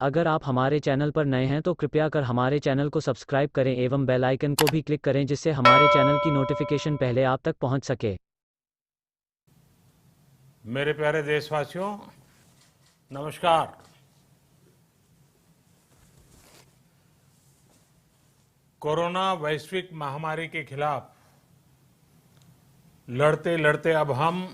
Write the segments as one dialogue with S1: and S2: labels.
S1: अगर आप हमारे चैनल पर नए हैं तो कृपया कर हमारे चैनल को सब्सक्राइब करें एवं बेल आइकन को भी क्लिक करें जिससे हमारे चैनल की नोटिफिकेशन पहले आप तक पहुंच सके।
S2: मेरे प्यारे देशवासियों, नमस्कार। कोरोना वैश्विक महामारी के खिलाफ लड़ते लड़ते अब हम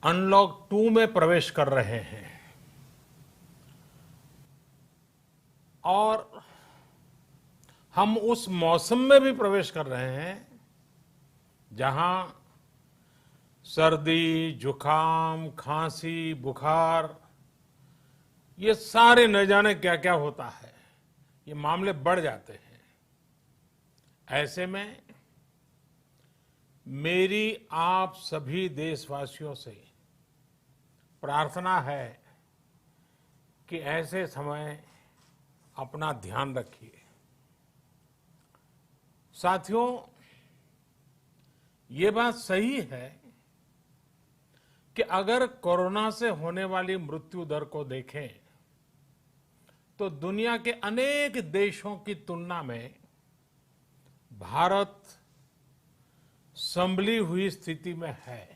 S2: अनलॉक 2 में प्रवेश कर रहे हैं और हम उस मौसम में भी प्रवेश कर रहे हैं जहां सर्दी, जुकाम, खांसी, बुखार ये सारे न जाने क्या क्या होता है, ये मामले बढ़ जाते हैं। ऐसे में मेरी आप सभी देशवासियों से प्रार्थना है कि ऐसे समय अपना ध्यान रखिए। साथियों, ये बात सही है कि अगर कोरोना से होने वाली मृत्यु दर को देखें तो दुनिया के अनेक देशों की तुलना में भारत संभली हुई स्थिति में है।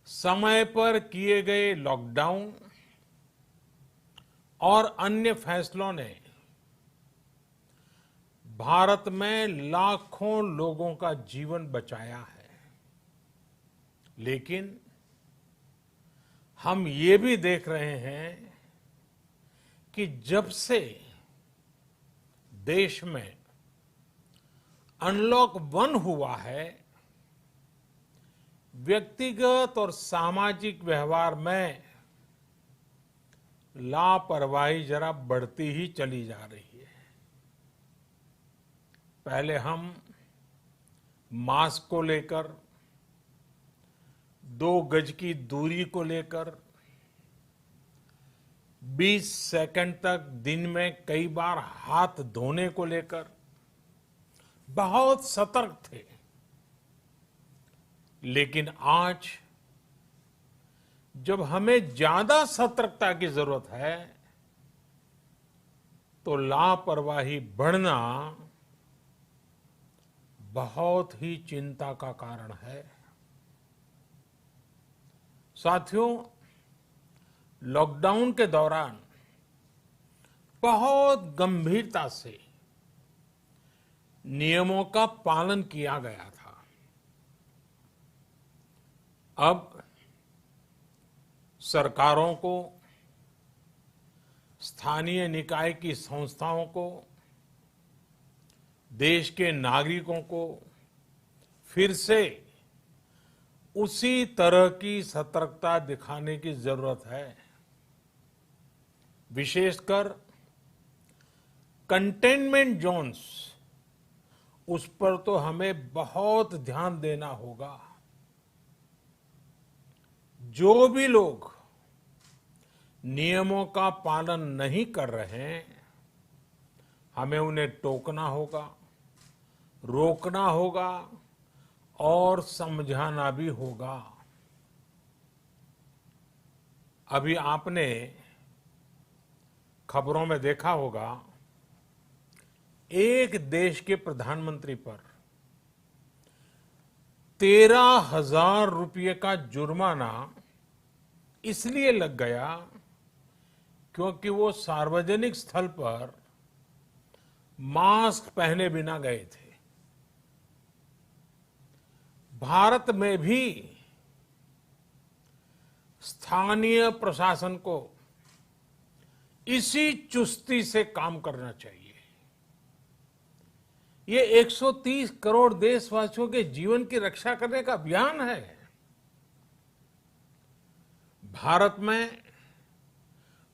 S2: समय पर किए गए लॉकडाउन और अन्य फैसलों ने भारत में लाखों लोगों का जीवन बचाया है, लेकिन हम ये भी देख रहे हैं कि जब से देश में अनलॉक 1 हुआ है, व्यक्तिगत और सामाजिक व्यवहार में लापरवाही जरा बढ़ती ही चली जा रही है। पहले हम मास्क को लेकर, 2 गज की दूरी को लेकर 20 सेकंड तक दिन में कई बार हाथ धोने को लेकर बहुत सतर्क थे, लेकिन आज जब हमें ज्यादा सतर्कता की जरूरत है तो लापरवाही बढ़ना बहुत ही चिंता का कारण है। साथियों, लॉकडाउन के दौरान बहुत गंभीरता से नियमों का पालन किया गया था। अब सरकारों को, स्थानीय निकाय की संस्थाओं को, देश के नागरिकों को फिर से उसी तरह की सतर्कता दिखाने की जरूरत है। विशेषकर कंटेनमेंट जोन्स, उस पर तो हमें बहुत ध्यान देना होगा। जो भी लोग नियमों का पालन नहीं कर रहे हैं, हमें उन्हें टोकना होगा, रोकना होगा और समझाना भी होगा। अभी आपने खबरों में देखा होगा, एक देश के प्रधानमंत्री पर 13,000 रुपये का जुर्माना इसलिए लग गया क्योंकि वो सार्वजनिक स्थल पर मास्क पहने बिना गए थे। भारत में भी स्थानीय प्रशासन को इसी चुस्ती से काम करना चाहिए। ये 130 करोड़ देशवासियों के जीवन की रक्षा करने का अभियान है। भारत में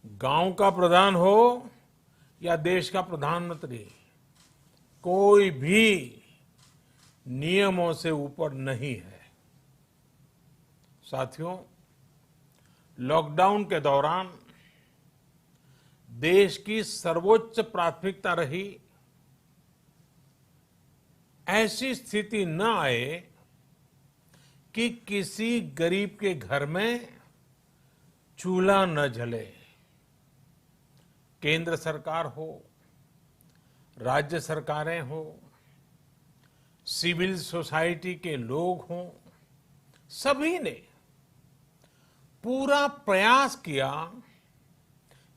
S2: गांव का प्रधान हो या देश का प्रधानमंत्री, कोई भी नियमों से ऊपर नहीं है। साथियों, लॉकडाउन के दौरान देश की सर्वोच्च प्राथमिकता रही ऐसी स्थिति न आए कि किसी गरीब के घर में चूल्हा न जले। केंद्र सरकार हो, राज्य सरकारें हो, सिविल सोसाइटी के लोग हों, सभी ने पूरा प्रयास किया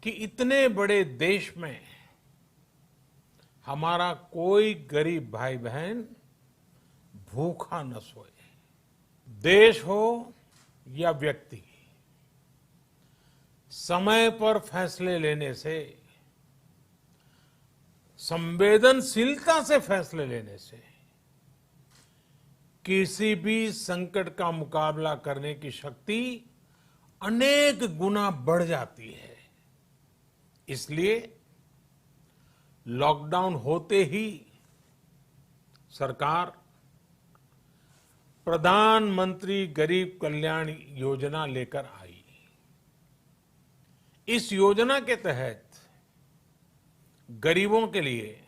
S2: कि इतने बड़े देश में हमारा कोई गरीब भाई बहन भूखा न सोए। देश हो या व्यक्ति, समय पर फैसले लेने से, संवेदनशीलता से फैसले लेने से किसी भी संकट का मुकाबला करने की शक्ति अनेक गुना बढ़ जाती है। इसलिए लॉकडाउन होते ही सरकार प्रधानमंत्री गरीब कल्याण योजना लेकर आई। इस योजना के तहत गरीबों के लिए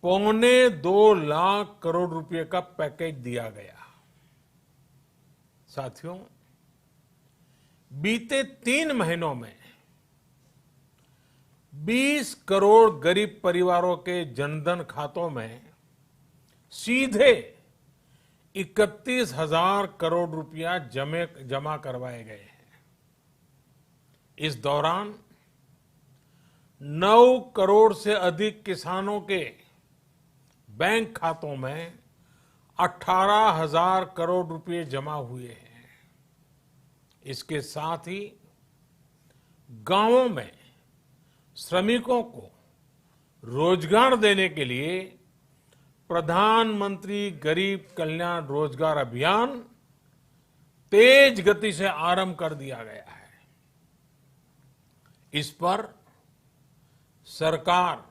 S2: 2.25 लाख करोड़ रुपए का पैकेज दिया गया। साथियों, बीते 3 महीनों में 20 करोड़ गरीब परिवारों के जनधन खातों में सीधे 31,000 करोड़ रुपया जमा करवाए गए हैं। इस दौरान 9 करोड़ से अधिक किसानों के बैंक खातों में 18,000 करोड़ रुपए जमा हुए हैं। इसके साथ ही गांवों में श्रमिकों को रोजगार देने के लिए प्रधानमंत्री गरीब कल्याण रोजगार अभियान तेज गति से आरंभ कर दिया गया है। इस पर सरकार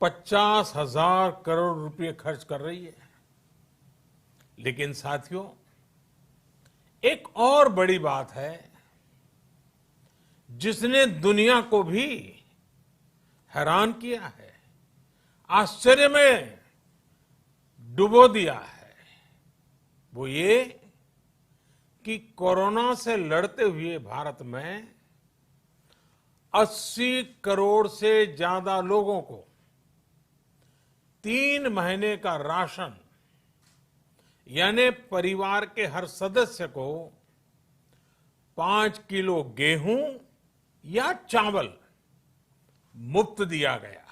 S2: 50,000 करोड़ रुपए खर्च कर रही है। लेकिन साथियों, एक और बड़ी बात है जिसने दुनिया को भी हैरान किया है, आश्चर्य में डुबो दिया है। वो ये कि कोरोना से लड़ते हुए भारत में 80 करोड़ से ज्यादा लोगों को 3 महीने का राशन, यानी परिवार के हर सदस्य को 5 किलो गेहूं या चावल मुफ्त दिया गया।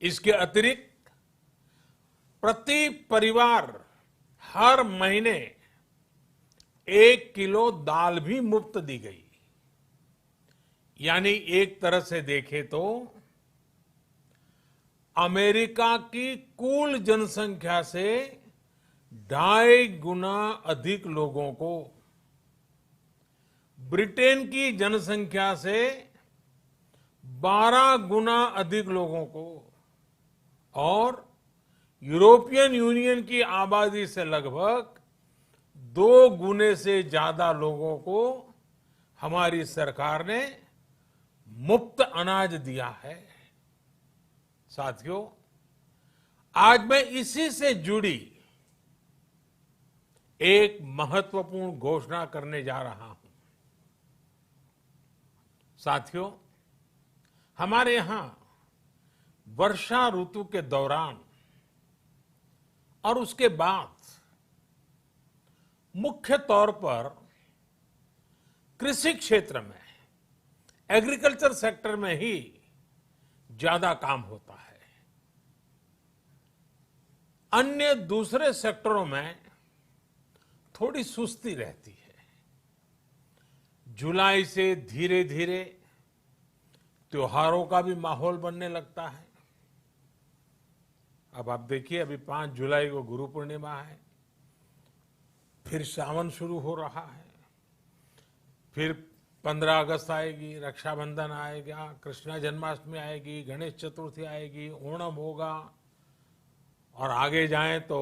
S2: इसके अतिरिक्त प्रति परिवार हर महीने 1 किलो दाल भी मुफ्त दी गई। यानी एक तरह से देखें तो अमेरिका की कुल जनसंख्या से 2.5 गुना अधिक लोगों को, ब्रिटेन की जनसंख्या से 12 गुना अधिक लोगों को और यूरोपियन यूनियन की आबादी से लगभग 2 गुने से ज्यादा लोगों को हमारी सरकार ने मुफ्त अनाज दिया है। साथियों, आज मैं इसी से जुड़ी एक महत्वपूर्ण घोषणा करने जा रहा हूं। साथियों, हमारे यहां वर्षा ऋतु के दौरान और उसके बाद मुख्य तौर पर कृषि क्षेत्र में, एग्रीकल्चर सेक्टर में ही ज्यादा काम होता है। अन्य दूसरे सेक्टरों में थोड़ी सुस्ती रहती है। जुलाई से धीरे धीरे त्योहारों का भी माहौल बनने लगता है। अब आप देखिए, अभी 5 जुलाई को गुरु पूर्णिमा है, फिर सावन शुरू हो रहा है, फिर 15 अगस्त आएगी, रक्षाबंधन आएगा, कृष्ण जन्माष्टमी आएगी, गणेश चतुर्थी आएगी, ओणम होगा और आगे जाएं तो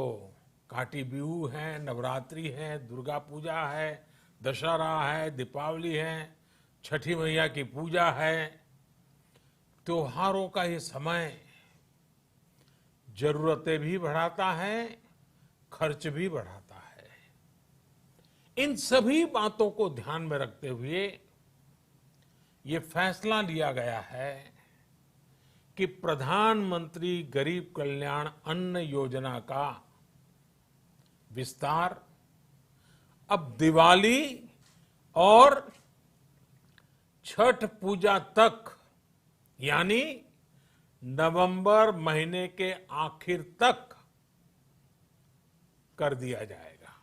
S2: काटी बिहू है, नवरात्रि है, दुर्गा पूजा है, दशहरा है, दीपावली है, छठी मैया की पूजा है। त्योहारों का ये समय जरूरतें भी बढ़ाता है, खर्च भी बढ़ाता है। इन सभी बातों को ध्यान में रखते हुए ये फैसला लिया गया है कि प्रधानमंत्री गरीब कल्याण अन्न योजना का विस्तार अब दिवाली और छठ पूजा तक, यानी नवंबर महीने के आखिर तक कर दिया जाएगा।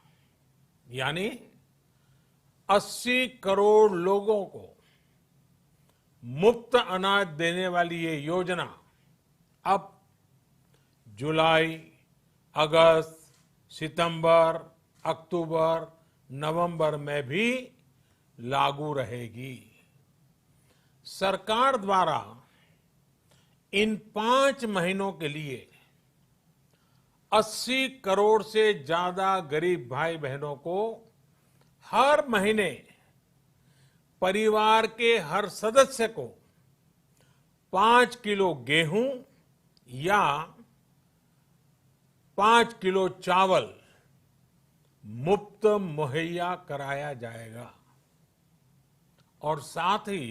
S2: यानी 80 करोड़ लोगों को मुफ्त अनाज देने वाली ये योजना अब जुलाई, अगस्त, सितंबर, अक्टूबर, नवंबर में भी लागू रहेगी। सरकार द्वारा इन 5 महीनों के लिए 80 करोड़ से ज्यादा गरीब भाई बहनों को हर महीने परिवार के हर सदस्य को 5 किलो गेहूं या 5 किलो चावल मुफ्त मुहैया कराया जाएगा। और साथ ही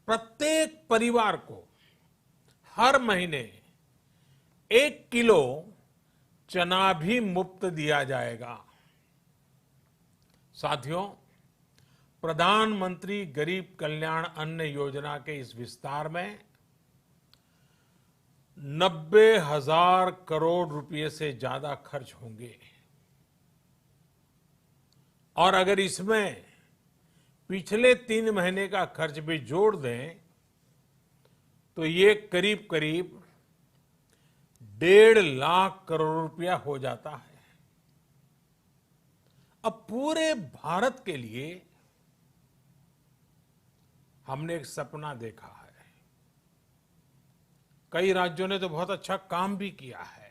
S2: प्रत्येक परिवार को हर महीने 1 किलो चना भी मुफ्त दिया जाएगा। साथियों, प्रधानमंत्री गरीब कल्याण अन्न योजना के इस विस्तार में 90,000 करोड़ रुपए से ज्यादा खर्च होंगे। और अगर इसमें पिछले 3 महीने का खर्च भी जोड़ दें तो ये करीब करीब 1.5 लाख करोड़ रुपया हो जाता है। अब पूरे भारत के लिए हमने एक सपना देखा है। कई राज्यों ने तो बहुत अच्छा काम भी किया है।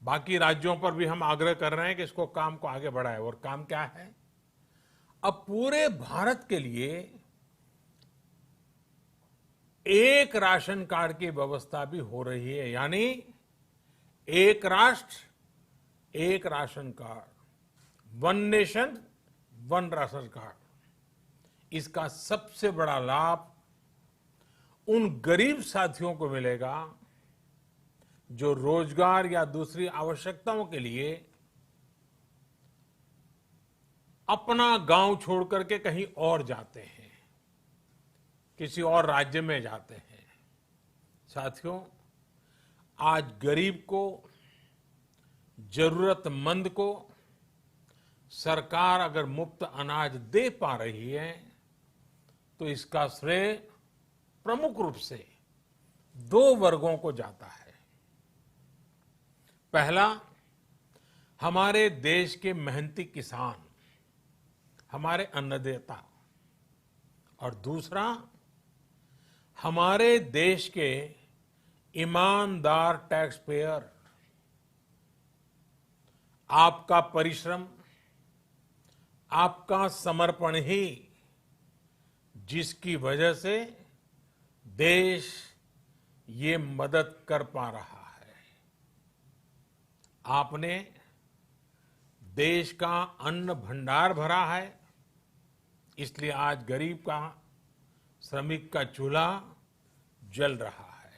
S2: बाकी राज्यों पर भी हम आग्रह कर रहे हैं कि इसको काम को आगे बढ़ाएं। और काम क्या है? अब पूरे भारत के लिए एक राशन कार्ड की व्यवस्था भी हो रही है। यानी एक राष्ट्र एक ration card, one nation one ration card. इसका सबसे बड़ा लाभ उन गरीब साथियों को मिलेगा जो रोजगार या दूसरी आवश्यकताओं के लिए अपना गांव छोड़ करके कहीं और जाते हैं, किसी और राज्य में जाते हैं। साथियों, आज गरीब को, जरूरतमंद को सरकार अगर मुफ्त अनाज दे पा रही है तो इसका श्रेय प्रमुख रूप से 2 वर्गों को जाता है। पहला, हमारे देश के मेहनती किसान, हमारे अन्नदाता। और दूसरा, हमारे देश के ईमानदार टैक्स पेयर। आपका परिश्रम, आपका समर्पण ही जिसकी वजह से देश ये मदद कर पा रहा है। आपने देश का अन्न भंडार भरा है, इसलिए आज गरीब का, श्रमिक का चूल्हा जल रहा है।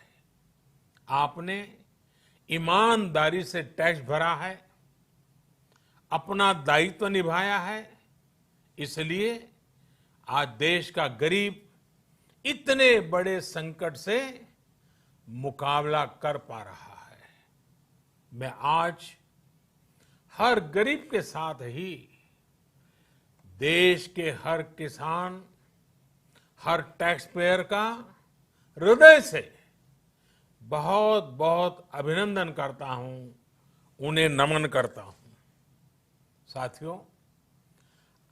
S2: आपने ईमानदारी से टैक्स भरा है, अपना दायित्व निभाया है, इसलिए आज देश का गरीब इतने बड़े संकट से मुकाबला कर पा रहा है। मैं आज हर गरीब के साथ ही देश के हर किसान, हर टैक्स पेयर का हृदय से बहुत बहुत अभिनंदन करता हूं, उन्हें नमन करता हूं। साथियों,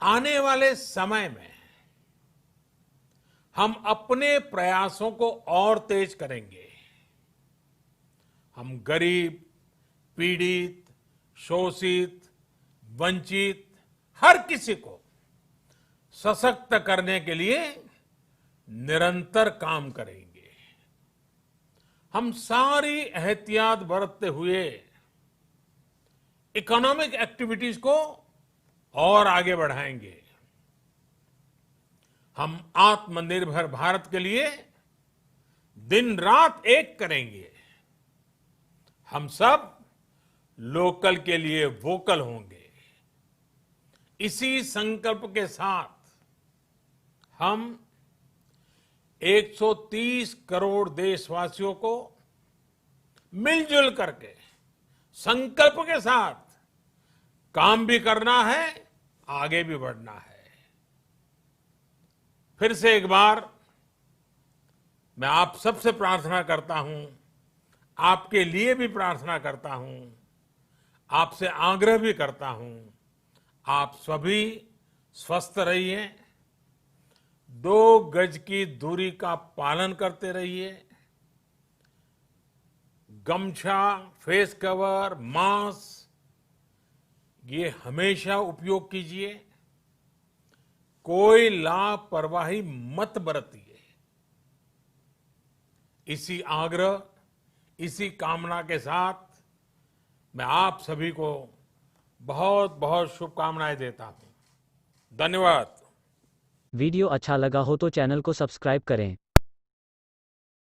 S2: आने वाले समय में हम अपने प्रयासों को और तेज करेंगे। हम गरीब, पीड़ित, शोषित, वंचित हर किसी को सशक्त करने के लिए निरंतर काम करेंगे। हम सारी एहतियात बरतते हुए इकोनॉमिक एक्टिविटीज को और आगे बढ़ाएंगे। हम आत्मनिर्भर भारत के लिए दिन रात एक करेंगे। हम सब लोकल के लिए वोकल होंगे। इसी संकल्प के साथ हम 130 करोड़ देशवासियों को मिलजुल करके संकल्प के साथ काम भी करना है, आगे भी बढ़ना है। फिर से एक बार मैं आप सबसे प्रार्थना करता हूं, आपके लिए भी प्रार्थना करता हूं, आपसे आग्रह भी करता हूं, आप सभी स्वस्थ रहिए, 2 गज की दूरी का पालन करते रहिए, गमछा, फेस कवर, मास्क ये हमेशा उपयोग कीजिए। कोई लापरवाही मत बरतिए। इसी आग्रह, इसी कामना के साथ मैं आप सभी को बहुत बहुत शुभकामनाएं देता हूं। धन्यवाद।
S1: वीडियो अच्छा लगा हो तो चैनल को सब्सक्राइब करें।